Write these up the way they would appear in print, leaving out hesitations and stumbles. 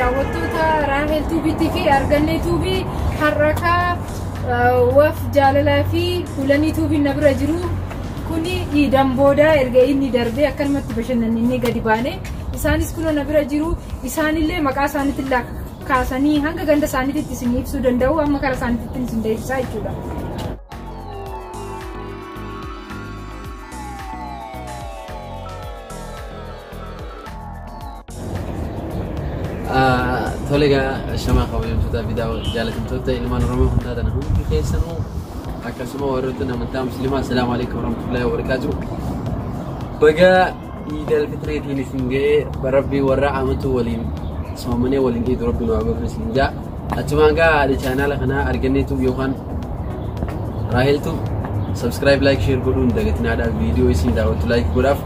daawwattoota Raahel Tuubiitii fi Argannee Tuubii har'aka waf jaalalaa fi Hulanii Tuubiin na bira jiru kuni dhiidhan booda erga inni darbee akkanumatti bashannanne gadi baane isaanis kun na bira jiru isaanillee maqaa isaaniitiin kaasanii hanga ganda isaaniitti isin ibsuu danda'u amma karaa isaaniitti isin deebisaa jechuudha. Tolega shama khawiyam tuta video jalatin tuta ilman romo hunda hum khaysanu akasuma warutna manta muslima assalamu alaykum warahmatullahi wabarakatuh baga idal fitrati lisinge barabbi warra amatu walin somane walin ge rabbi no abu sinja atumanga ali channel khana arganetu yohan Rahel tu subscribe like share godun dagatina da video isin dawatu like godaf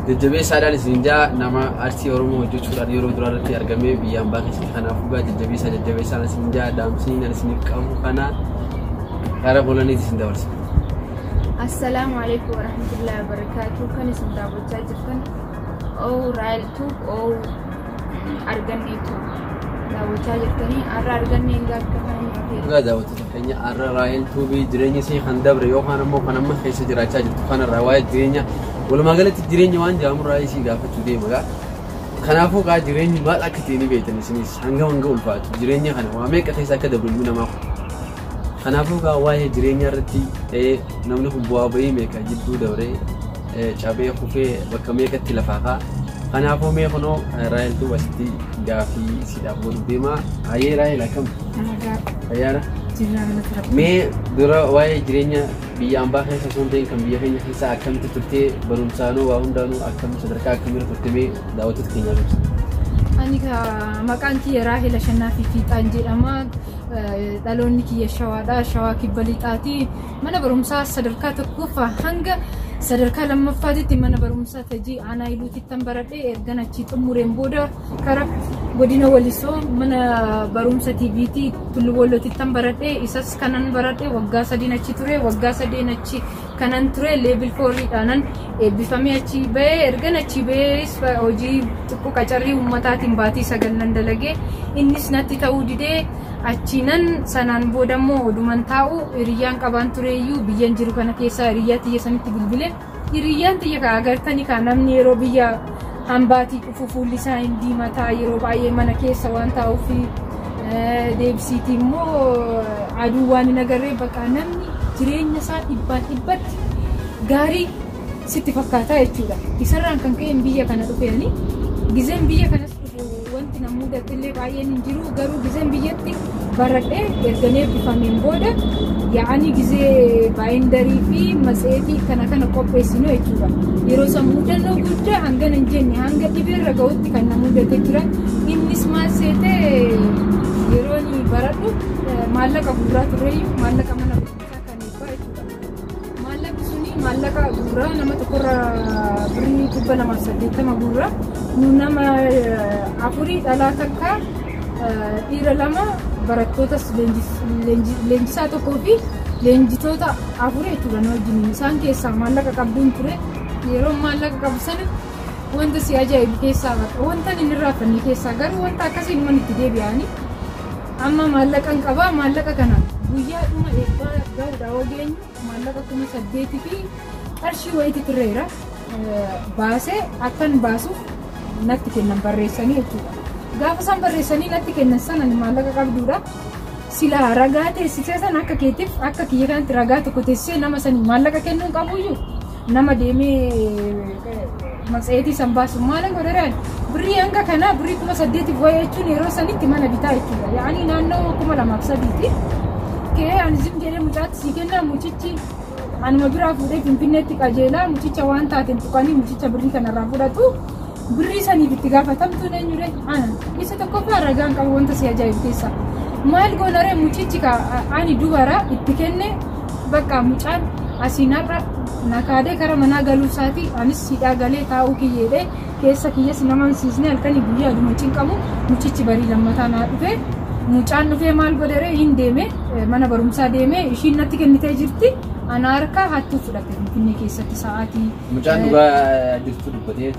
jajjabe sadal sinja nama arti oromo hojjechu dar yero durarati argame biyan baaqi kana fuga jajjabe sana sinja damsi nan sinif qabu kana kara bolani sinda wals assalamu alaykum warahmatullahi wabarakatuh kan sinda wajja jifan o Rahel tu o arganne tu dawata jirtani arganne ngar kafani ga dawata kenya Rahel tu bi jirenya si khandabre yo kana mo kana ma khaysa jiracha jirtu kana rawayat jirenya ولما قالت جريني وان جامر رايسي قافت ودي مغا خنافو قا جريني ما اكتيني بيتني سنيس هنگا ونگا الفات جريني خنا وامي كخيسا كدا بلونا ما خنافو قا واي جريني رتي نمنه بوابي ميكا جدو دوري چابي خوفي بكمي كتلفاقا خنافو مي خنو رايل تو وستي غافي سيدا بودو ديما هاي رايل كم ايارا مي درا واي جريني biyaan baaqee sasonteen kan biyya keenya keessa akkamitti turtee barumsaanoo waa hundaanuu akkamitti sadarkaa akkamii turtee daawwattoota keenya ibsa. Ani ka maqaan kiyya Raahel Ashannaafi Fiixaan jedhama. Dhaloonni kiyya Shawaadha. Shawaa Kibba Lixaati. Mana barumsaa sadarkaa tokkoffaa hanga sadarkaa lammaffaatitti mana barumsaa Tajii Aanaa Iluutitti baradhee ergan achi xumureen booda karaa godina Walisoo mana barumsa TVT Tullu Boolootitti baradhee isas kanan baradhee waggaa 3 achi ture waggaa 3 achi kanan ture level 4 dhaanan eebbifamee achi ba'ee ergan achi ba'ee hojii xiqqoo qacarrii ummataatiin baatii 9 nan dalagee innis natti ta'uu didee achinan sanaan boodammoo oduman taa'u hiriyyaan qabaan tureeyyuu biyyan jiru kana keessa hiriyyaa tiyya sanitti bilbile hiriyyaan tiyya ka agartani ka namni yeroo biyya hambaatii dhufu fuulli isaa hin diimataa yeroo baay'ee mana keessa waan taa'uuf deebisiitii immoo aduu waan hin agarree bakka namni jireenya isaa dhibbatti gaarii sitti fakkaataa jechuudha. Isarraan kan ka'een biyya kana dhufeeni gizeen biyya kanas wanti namuu dadillee baay'een hin jiru garuu gizeen biyyatti baradhee erganee eebbifameen booda yaa'anii gizee baayindarii fi matseetii kana qopheessinu jechuudha. Yeroo san mudannoo guddaa hangana hin jenne hanga dhibeerra ga'utti kan na mudatee turan innis maal seetee yeroo ni baradhu maallaqa guuraa turreeyyuu maallaqa mana barumsaa kan eebbaa jechuudha. Maallaqi suni maallaqa guuraa nama tokkorra birrii 280 guuraa nu nama afurii dhalaa takka dhiira lama barattootas leenjisaa tokkoo fi leenjitoota afurii jechuudha na wajjin isaan keessaa maallaqa qabduun ture yeroo maallaqa qabu sana wanta si ajaa'ibu keessaa wanta inni irraafanne keessaa garuu wanta akkasiin man itti deebi'anii amma maallaqan qabaa maallaqa kana guyyaa dhuma eebbaa ga'uudha ogeenyu maallaqa 8,000 fi qarshii wayitii turreera baasee akkan baasuuf natti kennan barreessanii jechuudha. Gaafa san barreessanii natti kennan sana maallaqa qabduudha. Sila ragaa teessisee san akka keetiif akka kiyya kanatti ragaa tokko teessisee nama sanii maallaqa kennuun qabuyyuu nama deemee matseetii san baasu maala godharaan birrii hanga kanaa birrii 8,000 wayii jechuun yeroo sanitti mana bitaa jechuudha. Yaa'anii naannoo 2,300 kee ani zim jedhee mucaatti sii kennaa mucichi anuma biraa fuudhee Finfinneetti qajeelaa mucicha waan taateen tuqanii mucicha birrii kanarraa fudhatu. Birrii saniif itti gaafatamtuun eenyudha? Ana isa tokkoffaa ragaan qabu wanta si ajaa'ibu keessa maal goonaree mucichi ani dubara itti kenne bakka mucaan asiinarra nakaadee kara manaa galuu isaati anis hidhaa galee taa'uu kiyyeedhe keessa kiyyas nama hansiisne halkanii guyyaa aduma cinqamu mucichi barii lammataa naa dhufe mucaan dhufee maal godharee hin deeme mana barumsaa deeme ishiin natti kennitee jirti ana harka hattuu fudhate Finfinnee keessatti sa'aatii mucaan dhugaa jirtu dubbatee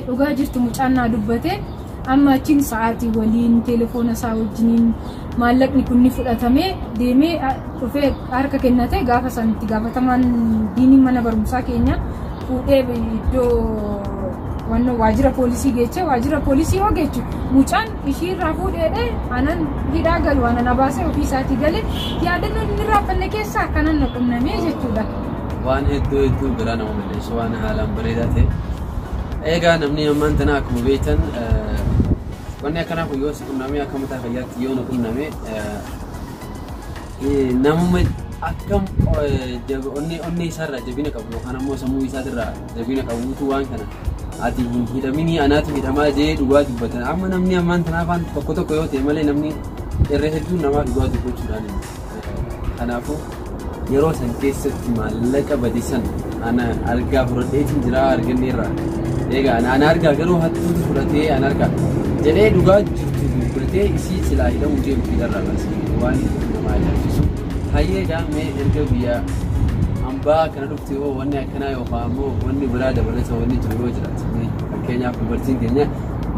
dhugaa jirtu mucaan naa dubbate amma achiin sa'aatii waliin telefoona isaa wajjiniin maallaqni kun ni fudhatamee deemee dhufee harka kennate gaafa sanitti gaafatamaan diinii mana barumsaa keenya fuudhee iddoo wanno waajjira poolisii geeche waajjira poolisii yoo geechu mucaan ishii irraa fuudheedhe anan hidhaa galu anan abaasee ofii isaatii galee yaadannoon inni irraa fanne keessaa akkanan na qunnamee jechuudha. Waan hedduu biraa nama malleessu waan haalaan bareedaa ta'e. Egaa namni ammaan tana akkuma beektan wanni akkanaa kun yoo si qunnamee akka mataa fayyaatti yoo na qunnamee namuma akkam onni isaarraa jabina qabu yookaan ammoo sammuu isaatirraa jabina qabuutu waan kana ati hidhamini anaatu hidhamaa jee dhugaa dubbatan amma namni ammaan tana afaan tokko yoo ta'e malee namni irra hedduun namaa dhugaa dubbachuudhaan kanaafuu yeroo san keessatti maallaqa badisan ana argaa fudhadheetiin jira arganneerra egaa ana argaa garuu hattuutu fudhatee ana argaa jedhee dhugaa jirtu dubbatee isii silaa hidhamuu deemu hidharraa baasee waan namaa ajaa'ibsiisu hayyee gaamee erga biyya hambaa kana dhufte yoo wanni akkanaa yookaan ammoo wanni biraa dabalata wanni jiru yoo jiraate fakkeenyaaf dubartiin keenya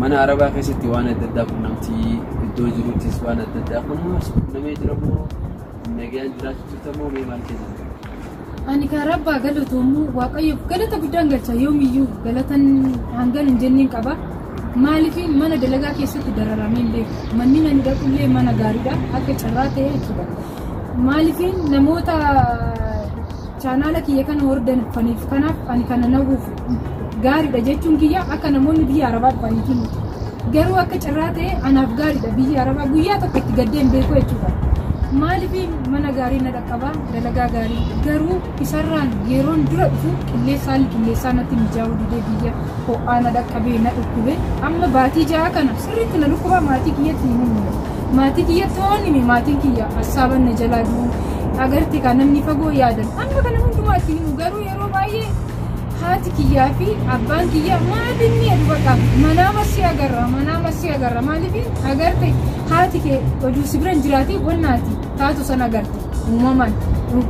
mana arabaa keessatti waan adda addaa qunnamtii iddoo jiruttis waan adda addaa qunnamee jiramoo nagaan jiraachuu moo mee maal keessa ani karabba galatoomuu waaqayyoof galata guddaan galcha yoomiyyuu galatan hangan hin jenneen qaba maaliifin mana dalagaa keessatti dararamee beeku manni nan dhaqullee mana gaariidha akka carraa ta'e jechuudha maaliifin namoota chaanaala kiyya kana hordofaniif kanaaf ani kana nawuuf gaariidha jechuun kiyya akka namoonni biyya arabaa dhufaniitiin garuu akka carraa ta'e anaaf gaariidha biyya arabaa guyyaa tokko itti gaddeen beeku jechuudha maaliifin mana gaarii na dhaqqabaa dalagaa gaarii garuu isarraan yeroon dura dhufu qilleessaa natti mijaa'uu didee biyya ho'aa na dhaqqabee na dhukkube amma baatii ja'a kana sirriitti na dhukkuba maatii kiyyatti hin himne maatii kiyyatti hoonime maatiin kiyya hassaaban na jalaa du'u agarti kan namni fagoo yaadan amma kana hundumaatti himu garuu yeroo baay'ee haati kiyyaa fi abbaan kiyya maalinni eduu baqa manaa masii agarra maaliifin agarte haati kee oduu sibiran jiraati wannaati taatu san agarte uumaman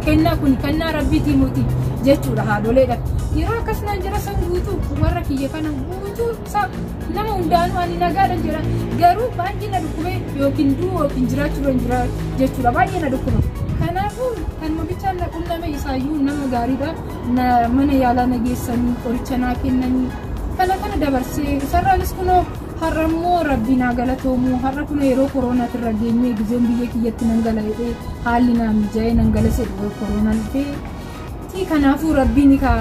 kennaa kun kennaa rabbiitii muti jechuudha haadholeedha yeroo akkasumaan jira san guutuu warra kiyya kana guutuu nama hundaanuu ani nagaadhan jira garuu baay'ee na dhukkube yookiin du'u yookiin jiraachuu jira jechuudha baay'ee na dhukkuba kanaafuu kan mabichaan na qunname isaayyuu nama gaariidha mana yaalaa na geessanii qoricha naa kennanii kana dabarsee isarraanis kunoo har'ammoo rabbiin haa galatoomu har'a kun yeroo kooronaatti irra geenyee gizoon biyya kiyyatti nan gala jedhee haalli naa mijaa'ee nan gala jedhu kooroonaan dhufee kanaafuu rabbiin ka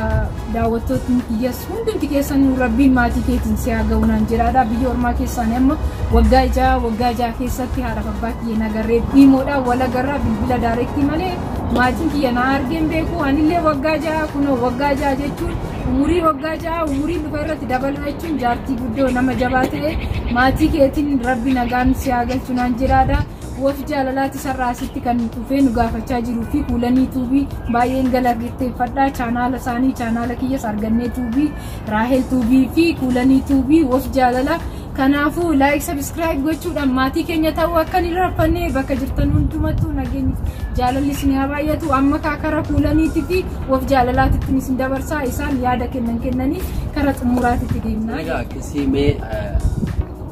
daawwattootni kiyyas hundumti keessan rabbiin maatii keetiin si haa ga'u naan jedhaadha biyya ormaa keessaan amma waggaa ja'a keessatti haadha abbaa kiyya nagarree dhiimoodhaan wal agarraa bilbila daareektii malee maatiin kiyya na argeen beeku anillee waggaa ja'a kunoo waggaa ja'a jechuun umurii waggaa ja'a umurii dhufa irratti dabalu jechuun jaartii guddoo nama jabaa ta'e maatii keetiin rabbi nagaan si haa galchu naan jedhaadha wof jaalalaati sarraasitti kan dhufee nu gaafachaa jiruu fi kuulanii tuubii baay'een galateeffadhaa chaanaala isaanii chaanaala kiyyas argannee tuubii raahel tuubii fi kuulanii tuubii wof jaalala kanaafuu like subscribe gochuudhaan maatii keenya ta'uu akka ni raffannee bakka jirtan hundumattuu nageenyi jaalalli isin haa baay'atu amma kaakara kuulaniitii fi wof jaalalaatitti isin dabarsaa isaan yaada kennanii kara xumuraatitti deemnaa. Egaa akkasii mee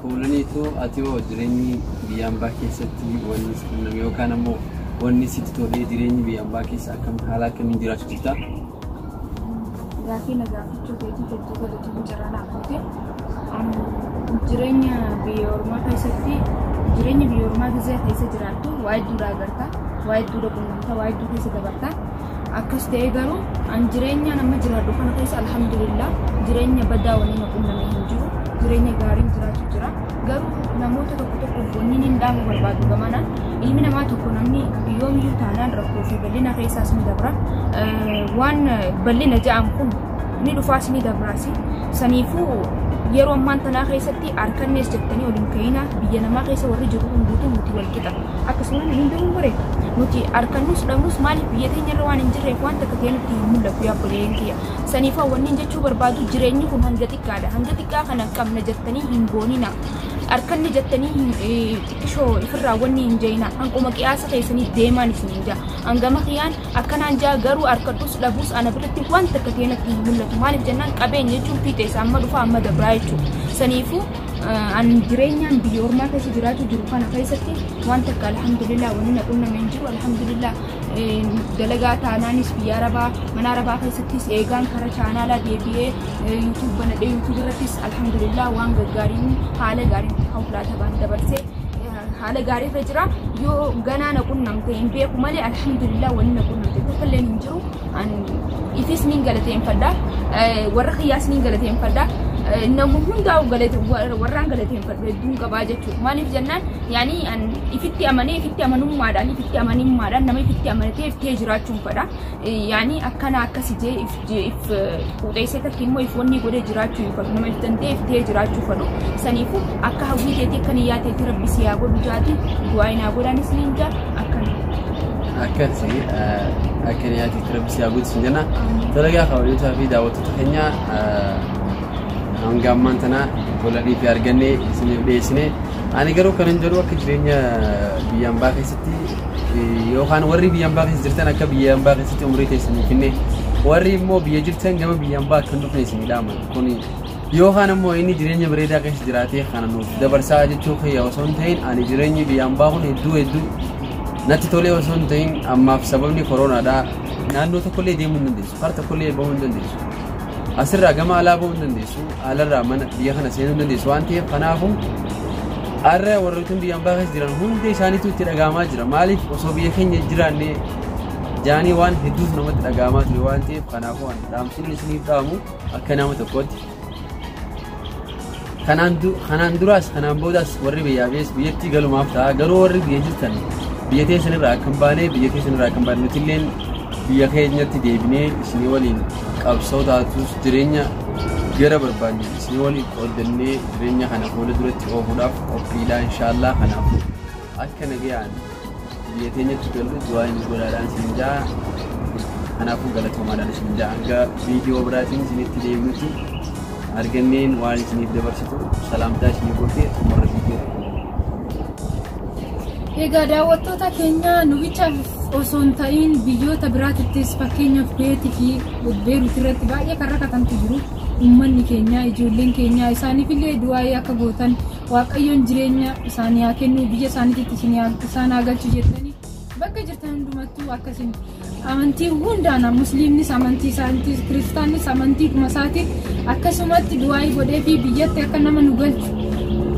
kuulaniitu ati hoo jireenyi biyya hambaa keessatti wanni qunname yookaan ammoo wanni sitti tolee jireenyi biyya hambaa keessa akkam haala akkamiin jiraachuu jirta? Gaafii na gaafachuu keetii hedduu godhatu jira naafate jireenya biyya ormaa keessatti jireenya biyya ormaa keessa jiraattu waa hedduudha agarta waa hedduudha qunnamta waa hedduu keessa dabarta akkas ta'ee garuu an jireenya nama jiraadhu kana keessa alhamdulillah jireenya badaa waliin na qunnamee hin jiru jireenya gaariin jiraachuu jira garuu namoota tokko wanni hin dhaamu barbaadu gamanaan ilmi namaa tokko namni yoomiyyuu taanaan rakkoo fi bal'ina keessaas ni dabra waan bal'ina ja'an kun ni dhufaas ni dabraasi saniifuu yeroo ammaan tanaa keessatti harkannees jettanii waliin ka'ina biyya namaa keessa warri jiru hunduutu nuti wal qixa akkasumas hunduu mure nuti harkannus dhabnus maaliif biyya teenyarra waan hin jirreef waan takka ta'e nutti hin mul'atu yaabboleen kiyya saniifaa wanni jechuu barbaadu jireenyi kun hanga xiqqaadha hanga xiqqaa kana qabna jettanii hin goonina harkanni jettanii xiqqishoo ifirraa wanni hin jeeyina hanquma qiyaasa keessanii deemaan isin hin jaa hangama kiyyaan akkanaan jaa garuu harkadhus dhabus ana biratti waan takka ta'e natti hin mul'atu maaliif jennaan qabeenya jechuun fiixeessa amma dhufa amma dabraa jechuudha saniifuu an jireenyaan biyya ormaa keessa jiraatu jiru kana keessatti waan takka alhamdulillah wanni na qunnamee hin jiru alhamdulillah dalagaa taanaanis biyya arabaa mana arabaa keessattis eegaan kara chaanaalaa deebi'ee yuutuub banadhee yuutuub irrattis alhamdulillah waan gaggaariin haala gaariin hawlaata baan dabarsee haala gaarii irra jira yoo ganaa na qunnamte hin beeku malee alhamdulillah wanni na qunnamte tokkollee hin jiru an ifis nin galateeffadha warra qiyyaas nin galateeffadha namu hundaa warraan galateeffadha hedduun qabaa jechuudha maaliif jennaan yaani an ifitti amanummaadhaan nama ifitti amanatee iftee jiraachuun fedha yaani akkana akkasi jee if quuxeessee takka immoo if wanni godhee jiraachuu hin fedhu nama iftantee iftee jiraachuu fedhu saniifu akka hawwii teetii akka niyyaa teetii rabbi si yaa godhu jaati du'aayinaa godhaanis ni hinja akkana. akkasi akka niyyaa teetii rabbi si yaa godhu sin jenna dalagaa hawwiyootaa fi daawwattoota keenya hanga ammaan tana boladii fi argannee isiniif dhiyeessine ani garuu kanan jedhu akka jireenya biyya hambaa keessatti yookaan warri biyya hambaa keessa jirtan akka biyya hambaa keessatti umrii teessanii finne warri immoo biyya jirtan gama biyya hambaa akka hin dhufne isinii dhaaman kun yookaan immoo inni jireenya bareedaa keessa jiraatee kana nuuf dabarsaa jechuu kiyya osoo hin ta'in ani jireenyi biyya hambaa kun hedduu natti tolee osoo hin ta'in ammaaf sababni koronaadhaa naannoo tokkollee deemuu hin dandeessu kara tokkollee bahuu hin dandeessu asirraa gama alaa bahuu hin dandeessu alarraa mana biyya kana seenuu hin dandeessu waan ta'eef kanaafuu arra warrootni biyya hambaa keessa jiran hundi isaaniitu itti dhagahamaa jira maaliif osoo biyya keenya jiraannee jaanii waan hedduuf namatti dhagahamaa ture waan ta'eef kanaafuu an dhaamsuun isiniif dhaamu akka nama tokkotti kanaan duraas kanaan boodaas warri biyyatti galumaaf ta'a garuu warri biyya jirtan biyya teessanirraa akka hin baane biyya keessanirraa akka hin baane nuti illeen biyya keenyatti deebinee isinii waliin qabsoo taatus jireenya gara barbaanne isinii waliin qooddannee jireenya kana fuula duratti oofuudhaaf qophiidha inshaallah kanaaf akka nagayaan biyya keenyatti galu du'aa inni godhaadhaan isin jaa kanaafuu galatoomaadhaan isin jaa hanga viidiyoo biraatiin isinitti deebinutti arganneen waan isiniif dabarsitu salaamtaa isinii godhee xumura viidiyoo. Egaa daawwattoota keenya nu bichaaf osoo hin ta'in biyyoota biraatittis fakkeenyaaf beetii fi beeruuti irratti baay'ee kan rakkatantu jiru uummanni keenya ijoolleen keenya isaaniifillee du'aayee akka gootan waaqayyoon jireenya isaanii haa kennu biyya isaaniitti isaan haa galchu jettanii bakka jirtan hundumattuu akkasiin amantii hundaan musliimnis amantii isaaniitis kiristaannis amantii dhuma isaatiin akkasumatti du'aayee godhee fi biyyatti akka nama nu galchu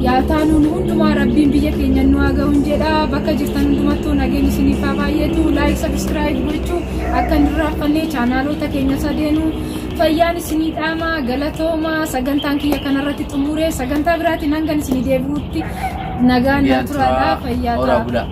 yaa taanuun hundumaa rabbiin biyya keenya nu haa ga'uun jedha bakka jirtan hundumattuu nageenya isiniif haa baay'atu laayik sabskiraayib gochuu akka hin irraanfanne chaanaalota keenya sadeenuu fayyaan isinii dhaama galatooma sagantaan kiyya kanarratti xumure sagantaa biraatiin hanga isinii deebi'utti nagaan na turaadha fayyaa ta'a.